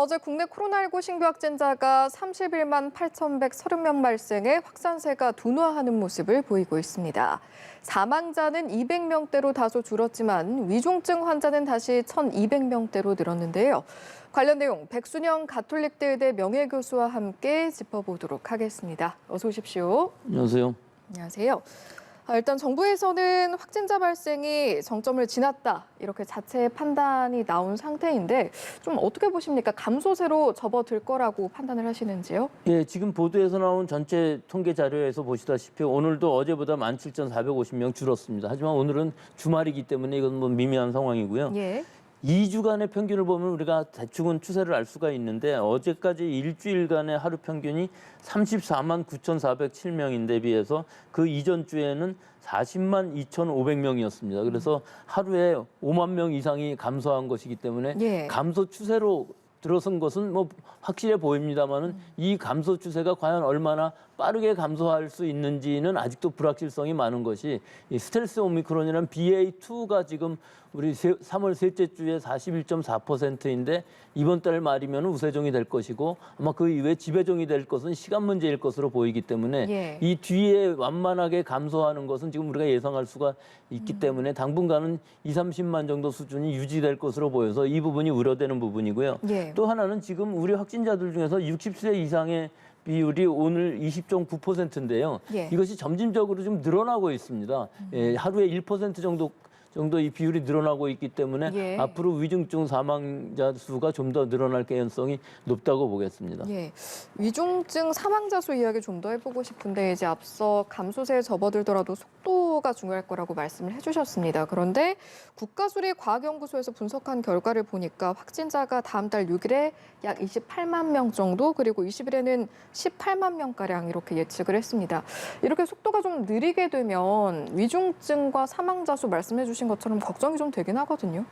어제 국내 코로나19 신규 확진자가 31만 8,130명 발생해 확산세가 둔화하는 모습을 보이고 있습니다. 사망자는 200명대로 다소 줄었지만 위중증 환자는 다시 1,200명대로 늘었는데요. 관련 내용 백순영 가톨릭대의대 명예교수와 함께 짚어보도록 하겠습니다. 어서 오십시오. 안녕하세요. 안녕하세요. 일단 정부에서는 확진자 발생이 정점을 지났다 이렇게 자체 판단이 나온 상태인데 좀 어떻게 보십니까? 감소세로 접어들 거라고 판단을 하시는지요? 예, 지금 보도에서 나온 전체 통계 자료에서 보시다시피 오늘도 어제보다 17,450명 줄었습니다. 하지만 오늘은 주말이기 때문에 이건 뭐 미미한 상황이고요. 예. 2주간의 평균을 보면 우리가 대충은 추세를 알 수가 있는데 어제까지 일주일간의 하루 평균이 34만 9,407명인데 비해서 그 이전 주에는 40만 2,500명이었습니다. 그래서 하루에 5만 명 이상이 감소한 것이기 때문에 예. 감소 추세로 들어선 것은 뭐 확실해 보입니다만은 이 감소 추세가 과연 얼마나 빠르게 감소할 수 있는지는 아직도 불확실성이 많은 것이 이 스텔스 오미크론이라는 BA2가 지금 우리 3월 셋째 주에 41.4%인데 이번 달 말이면 우세종이 될 것이고 아마 그 이후에 지배종이 될 것은 시간 문제일 것으로 보이기 때문에 예. 이 뒤에 완만하게 감소하는 것은 지금 우리가 예상할 수가 있기 때문에 당분간은 20-30만 정도 수준이 유지될 것으로 보여서 이 부분이 우려되는 부분이고요. 예. 또 하나는 지금 우리 확진자들 중에서 60세 이상의 비율이 오늘 20.9%인데요. 예. 이것이 점진적으로 좀 늘어나고 있습니다. 예, 하루에 1% 정도 이 비율이 늘어나고 있기 때문에 예. 앞으로 위중증 사망자 수가 좀 더 늘어날 개연성이 높다고 보겠습니다. 예, 위중증 사망자 수 이야기 좀 더 해보고 싶은데 이제 앞서 감소세에 접어들더라도 속도가 중요할 거라고 말씀을 해주셨습니다. 그런데 국가수리과학연구소에서 분석한 결과를 보니까 확진자가 다음 달 6일에 약 28만 명 정도 그리고 20일에는 18만 명가량 이렇게 예측을 했습니다. 이렇게 속도가 좀 느리게 되면 위중증과 사망자 수 말씀해 주신 것처럼 걱정이 좀 되긴 하거든요.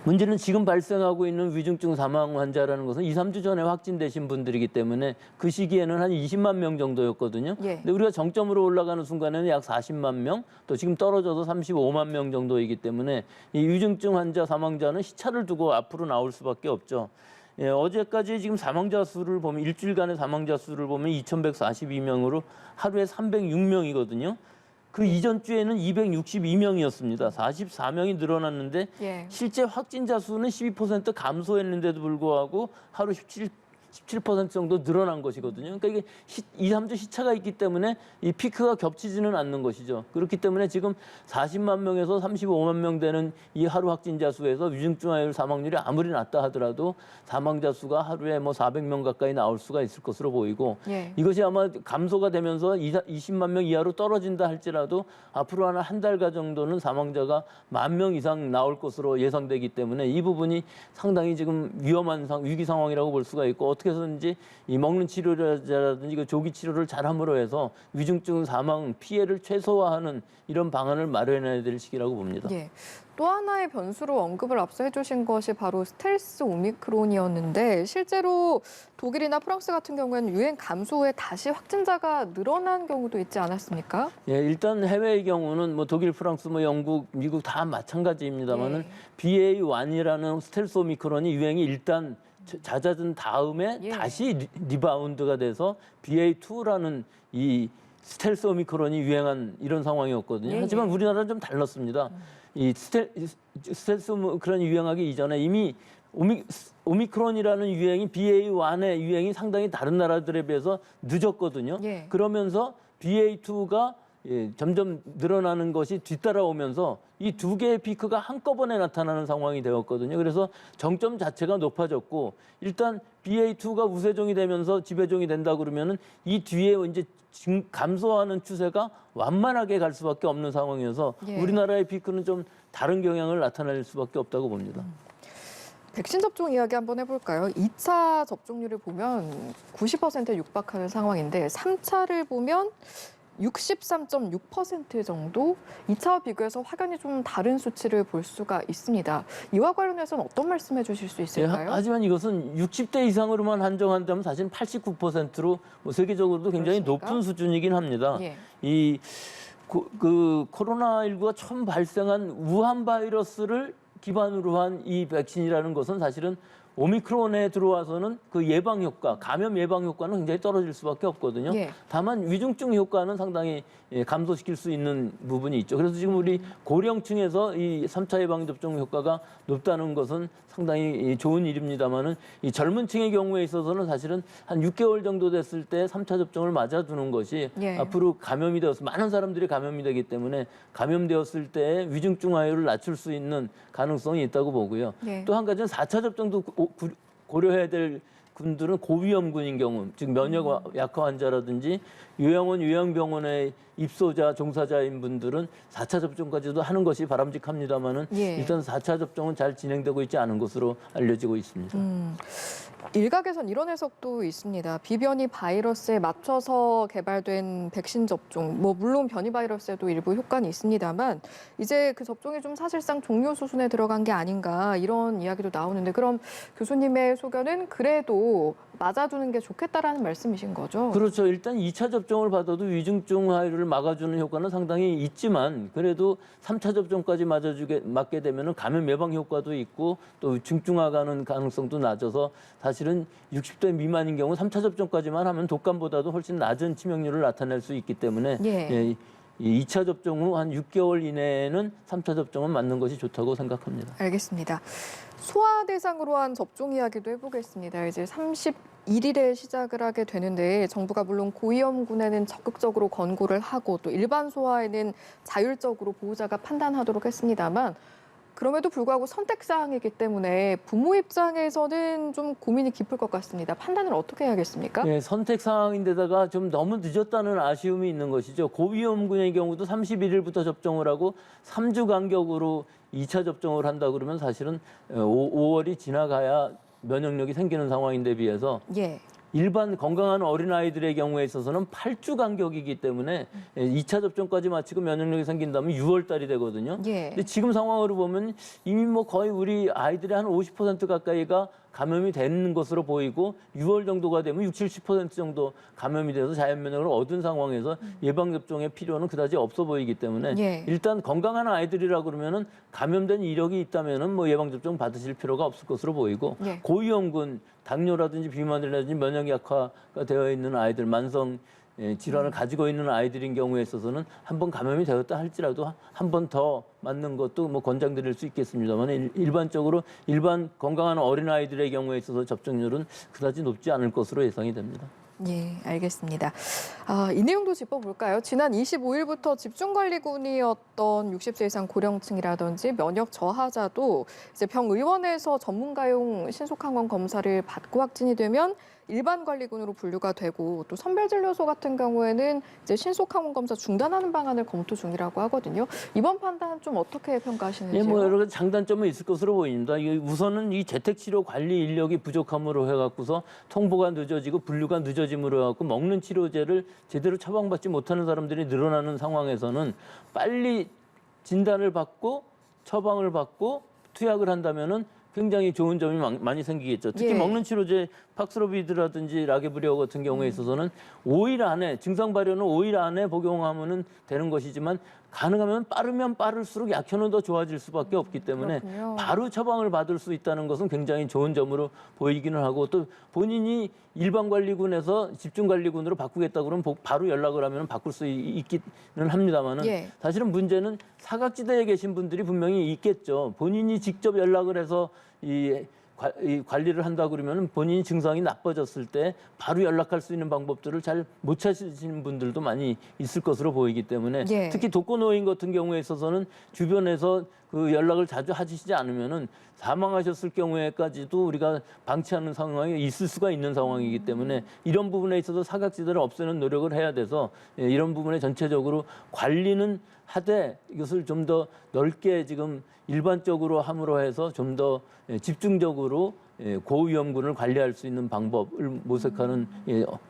문제는 지금 발생하고 있는 위중증 사망 환자라는 것은 2-3주 전에 확진되신 분들이기 때문에 그 시기에는 한 20만 명 정도였거든요. 예. 근데 우리가 정점으로 올라가는 순간에는 약 40만 명, 또 지금 떨어져서 35만 명 정도이기 때문에 이 위중증 환자 사망자는 시차를 두고 앞으로 나올 수밖에 없죠. 예, 어제까지 지금 사망자 수를 보면 일주일간의 사망자 수를 보면 2,142명으로 하루에 306명이거든요. 그 이전 주에는 262명이었습니다. 44명이 늘어났는데 예. 실제 확진자 수는 12% 감소했는데도 불구하고 하루 17% 정도 늘어난 것이거든요. 그러니까 이게 2-3주 시차가 있기 때문에 이 피크가 겹치지는 않는 것이죠. 그렇기 때문에 지금 40만 명에서 35만 명 되는 이 하루 확진자 수에서 위중증화율 사망률이 아무리 낮다 하더라도 사망자 수가 하루에 뭐 400명 가까이 나올 수가 있을 것으로 보이고 예. 이것이 아마 감소가 되면서 20만 명 이하로 떨어진다 할지라도 앞으로 한 달간 정도는 사망자가 1만 명 이상 나올 것으로 예상되기 때문에 이 부분이 상당히 지금 위험한 위기 상황이라고 볼 수가 있고 어떻게 해서든지 이 먹는 치료라든지 그 조기 치료를 잘함으로 해서 위중증 사망 피해를 최소화하는 이런 방안을 마련해야 될 시기라고 봅니다. 예. 또 하나의 변수로 언급을 앞서 해주신 것이 바로 스텔스 오미크론이었는데 실제로 독일이나 프랑스 같은 경우에는 유행 감소 후에 다시 확진자가 늘어난 경우도 있지 않았습니까? 예, 일단 해외의 경우는 뭐 독일, 프랑스, 뭐 영국, 미국 다 마찬가지입니다만은 예. BA1이라는 스텔스 오미크론이 유행이 일단 잦아든 다음에 예. 다시 리바운드가 돼서 BA2라는 이 스텔스 오미크론이 유행한 이런 상황이었거든요. 예, 하지만 예. 우리나라는 좀 달랐습니다. 이 스텔스 오미크론이 유행하기 이전에 이미 오미크론이라는 유행이 BA1의 유행이 상당히 다른 나라들에 비해서 늦었거든요. 예. 그러면서 BA2가 점점 늘어나는 것이 뒤따라오면서 이 두 개의 피크가 한꺼번에 나타나는 상황이 되었거든요. 그래서 정점 자체가 높아졌고 일단 BA2가 우세종이 되면서 지배종이 된다 그러면은 이 뒤에 이제 감소하는 추세가 완만하게 갈 수밖에 없는 상황이어서 예. 우리나라의 피크는 좀 다른 경향을 나타낼 수밖에 없다고 봅니다. 백신 접종 이야기 한번 해볼까요? 2차 접종률을 보면 90%에 육박하는 상황인데 3차를 보면 63.6% 정도 2차와 비교해서 확연히 좀 다른 수치를 볼 수가 있습니다. 이와 관련해서는 어떤 말씀해 주실 수 있을까요? 하지만 이것은 60대 이상으로만 한정한다면 사실 89%로 뭐 세계적으로도 굉장히 그렇습니까? 높은 수준이긴 합니다. 예. 그 코로나19가 처음 발생한 우한 바이러스를 기반으로 한 이 백신이라는 것은 사실은 오미크론에 들어와서는 그 예방 효과, 감염 예방 효과는 굉장히 떨어질 수밖에 없거든요. 예. 다만 위중증 효과는 상당히 감소시킬 수 있는 부분이 있죠. 그래서 지금 우리 고령층에서 이 3차 예방 접종 효과가 높다는 것은 상당히 좋은 일입니다만은 이 젊은 층의 경우에 있어서는 사실은 한 6개월 정도 됐을 때 3차 접종을 맞아두는 것이 예. 앞으로 감염이 되어서 많은 사람들이 감염이 되기 때문에 감염되었을 때 위중증 화율을 낮출 수 있는 가능성이 있다고 보고요. 예. 또 한 가지는 4차 접종도 고려해야 될 분들은 고위험군인 경우, 즉 면역 약화 환자라든지 요양원, 요양병원의 입소자, 종사자인 분들은 4차 접종까지도 하는 것이 바람직합니다만은 예. 일단 4차 접종은 잘 진행되고 있지 않은 것으로 알려지고 있습니다. 일각에선 이런 해석도 있습니다. 비변이 바이러스에 맞춰서 개발된 백신 접종, 뭐 물론 변이 바이러스에도 일부 효과는 있습니다만 이제 그 접종이 좀 사실상 종료 수순에 들어간 게 아닌가 이런 이야기도 나오는데 그럼 교수님의 소견은 그래도 맞아두는 게 좋겠다라는 말씀이신 거죠? 그렇죠. 일단 2차 접종을 받아도 위중증 화율을 막아주는 효과는 상당히 있지만 그래도 3차 접종까지 맞게 되면 감염 예방 효과도 있고 또 중증화가는 가능성도 낮아서 사실은 60대 미만인 경우 3차 접종까지만 하면 독감보다도 훨씬 낮은 치명률을 나타낼 수 있기 때문에 예. 이 2차 접종 후 한 6개월 이내에는 3차 접종은 맞는 것이 좋다고 생각합니다. 알겠습니다. 소아 대상으로 한 접종 이야기도 해보겠습니다. 이제 31일에 시작을 하게 되는데 정부가 물론 고위험군에는 적극적으로 권고를 하고 또 일반 소아에는 자율적으로 보호자가 판단하도록 했습니다만 그럼에도 불구하고 선택사항이기 때문에 부모 입장에서는 좀 고민이 깊을 것 같습니다. 판단을 어떻게 해야겠습니까? 네, 선택사항인데다가 좀 너무 늦었다는 아쉬움이 있는 것이죠. 고위험군의 경우도 31일부터 접종을 하고 3주 간격으로 2차 접종을 한다 그러면 사실은 5월이 지나가야 면역력이 생기는 상황인데 비해서 예. 일반 건강한 어린아이들의 경우에 있어서는 8주 간격이기 때문에 2차 접종까지 마치고 면역력이 생긴다면 6월 달이 되거든요. 예. 근데 지금 상황으로 보면 이미 뭐 거의 우리 아이들의 한 50% 가까이가 감염이 되는 것으로 보이고 6월 정도가 되면 60, 70% 정도 감염이 돼서 자연 면역을 얻은 상황에서 예방 접종의 필요는 그다지 없어 보이기 때문에 예. 일단 건강한 아이들이라 그러면은 감염된 이력이 있다면은 뭐 예방 접종 받으실 필요가 없을 것으로 보이고 예. 고위험군 당뇨라든지 비만이라든지 면역 약화가 되어 있는 아이들 만성 질환을 가지고 있는 아이들인 경우에 있어서는 한번 감염이 되었다 할지라도 한 번 더 맞는 것도 뭐 권장드릴 수 있겠습니다만 일반적으로 일반 건강한 어린아이들의 경우에 있어서 접종률은 그다지 높지 않을 것으로 예상이 됩니다. 예, 알겠습니다. 이 내용도 짚어볼까요? 지난 25일부터 집중관리군이었던 60세 이상 고령층이라든지 면역 저하자도 이제 병의원에서 전문가용 신속항원 검사를 받고 확진이 되면 일반 관리군으로 분류가 되고 또 선별진료소 같은 경우에는 이제 신속항원 검사 중단하는 방안을 검토 중이라고 하거든요. 이번 판단 좀 어떻게 평가하시는지요? 예, 뭐 여러 가지 장단점은 있을 것으로 보입니다. 우선은 이 재택치료 관리 인력이 부족함으로 해갖고서 통보가 늦어지고 분류가 늦어짐으로 해갖고 먹는 치료제를 제대로 처방받지 못하는 사람들이 늘어나는 상황에서는 빨리 진단을 받고 처방을 받고 투약을 한다면은 굉장히 좋은 점이 많이 생기겠죠. 특히 예. 먹는 치료제 팍스로비드라든지 라게브리오 같은 경우에 있어서는 5일 안에 증상 발현은 5일 안에 복용하면 되는 것이지만 가능하면 빠르면 빠를수록 약효는 더 좋아질 수밖에 없기 때문에 그렇군요. 바로 처방을 받을 수 있다는 것은 굉장히 좋은 점으로 보이기는 하고 또 본인이 일반관리군에서 집중관리군으로 바꾸겠다 그러면 바로 연락을 하면 바꿀 수 있기는 합니다만은 예. 사실은 문제는 사각지대에 계신 분들이 분명히 있겠죠. 본인이 직접 연락을 해서 이 관리를 한다 그러면 본인이 증상이 나빠졌을 때 바로 연락할 수 있는 방법들을 잘 못 찾으시는 분들도 많이 있을 것으로 보이기 때문에 예. 특히 독거노인 같은 경우에 있어서는 주변에서 그 연락을 자주 하시지 않으면은 사망하셨을 경우에까지도 우리가 방치하는 상황이 있을 수가 있는 상황이기 때문에 이런 부분에 있어서 사각지대를 없애는 노력을 해야 돼서 이런 부분에 전체적으로 관리는 하되 이것을 좀 더 넓게 지금 일반적으로 함으로 해서 좀 더 집중적으로 고위험군을 관리할 수 있는 방법을 모색하는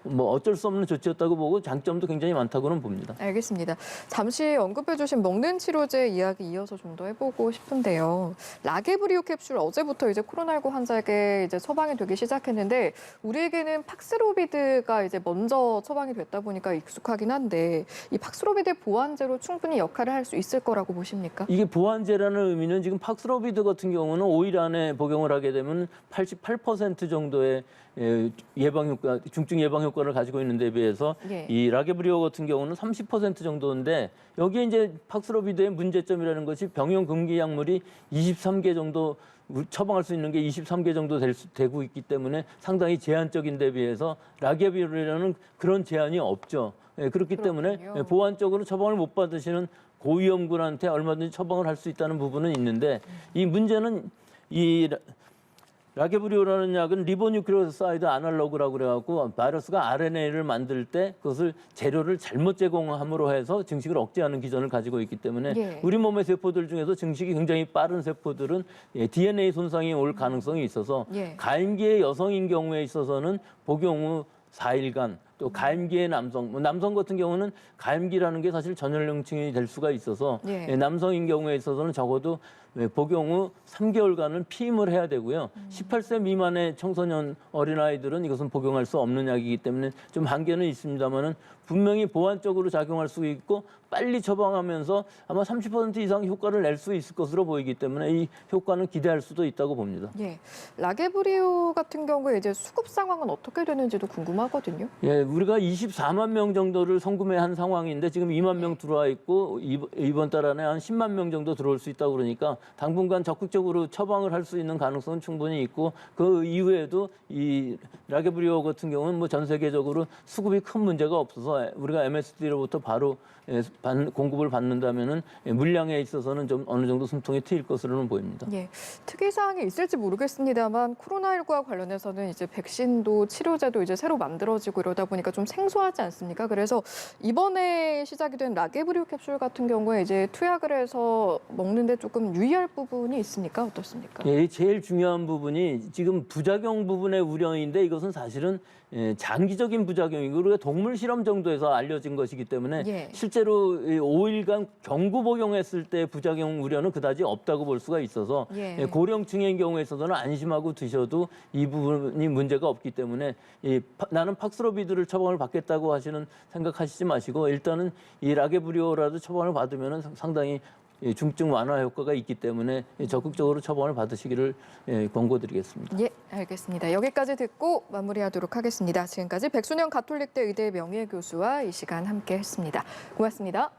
뭐 어쩔 수 없는 조치였다고 보고 장점도 굉장히 많다고는 봅니다. 알겠습니다. 잠시 언급해주신 먹는 치료제 이야기 이어서 좀 더 해보고 싶은데요. 라게브리오 캡슐 어제부터 이제 코로나19 환자에게 이제 처방이 되기 시작했는데 우리에게는 팍스로비드가 이제 먼저 처방이 됐다 보니까 익숙하긴 한데 이 팍스로비드 보완제로 충분히 역할을 할 수 있을 거라고 보십니까? 이게 보완제라는 의미는 지금 팍스로비드 같은 경우는 5일 안에 복용을 하게 되면 88% 정도의 예방 효과, 중증 예방 효과를 가지고 있는 데 비해서 예. 이 라게브리오 같은 경우는 30% 정도인데 여기에 이제 팍스로비드의 문제점이라는 것이 병용 금기 약물이 23개 정도 처방할 수 있는 게 23개 정도 되고 있기 때문에 상당히 제한적인 데 비해서 라게브리오는 그런 제한이 없죠. 그렇기 때문에 그렇군요. 보완적으로 처방을 못 받으시는 고위험군한테 얼마든지 처방을 할 수 있다는 부분은 있는데 이 문제는 이 라게브리오라는 약은 리보뉴클레오사이드 아날로그라고 그래갖고 바이러스가 RNA를 만들 때 그것을 재료를 잘못 제공함으로 해서 증식을 억제하는 기전을 가지고 있기 때문에 예. 우리 몸의 세포들 중에서 증식이 굉장히 빠른 세포들은 DNA 손상이 올 가능성이 있어서 예. 가임기의 여성인 경우에 있어서는 복용 후 4일간 또 가임기의 남성, 남성 같은 경우는 가임기라는 게 사실 전염령층이 될 수가 있어서 예. 남성인 경우에 있어서는 적어도 복용 후 3개월간은 피임을 해야 되고요. 18세 미만의 청소년 어린아이들은 이것은 복용할 수 없는 약이기 때문에 좀 한계는 있습니다만은 분명히 보완적으로 작용할 수 있고 빨리 처방하면서 아마 30% 이상 효과를 낼 수 있을 것으로 보이기 때문에 이 효과는 기대할 수도 있다고 봅니다. 예. 라게브리오 같은 경우에 이제 수급 상황은 어떻게 되는지도 궁금하거든요. 예, 우리가 24만 명 정도를 선구매한 상황인데 지금 2만 명 들어와 있고 이번 달 안에 한 10만 명 정도 들어올 수 있다고 그러니까 당분간 적극적으로 처방을 할 수 있는 가능성은 충분히 있고 그 이후에도 이 라게브리오 같은 경우는 뭐 전 세계적으로 수급이 큰 문제가 없어서 우리가 MSD로부터 바로 공급을 받는다면은 물량에 있어서는 좀 어느 정도 숨통이 트일 것으로는 보입니다. 예, 특이 사항이 있을지 모르겠습니다만 코로나19와 관련해서는 이제 백신도 치료제도 이제 새로 만들어지고 이러다 보니까 좀 생소하지 않습니까? 그래서 이번에 시작이 된 라게브리오 캡슐 같은 경우에 이제 투약을 해서 먹는데 조금 유의할 부분이 있습니까? 어떻습니까? 예, 제일 중요한 부분이 지금 부작용 부분의 우려인데 이것은 사실은 장기적인 부작용이고 우리가 동물 실험 정도에서 알려진 것이기 때문에 예. 실제로 5일간 경구 복용했을 때 부작용 우려는 그다지 없다고 볼 수가 있어서 예. 고령층의 경우에 있어서는 안심하고 드셔도 이 부분이 문제가 없기 때문에 나는 팍스로비드를 처방을 받겠다고 하시는 생각하시지 마시고 일단은 이 라게브리오라도 처방을 받으면 상당히 중증 완화 효과가 있기 때문에 적극적으로 처방을 받으시기를 권고드리겠습니다. 예, 알겠습니다. 여기까지 듣고 마무리하도록 하겠습니다. 지금까지 백순영 가톨릭대 의대 명예교수와 이 시간 함께했습니다. 고맙습니다.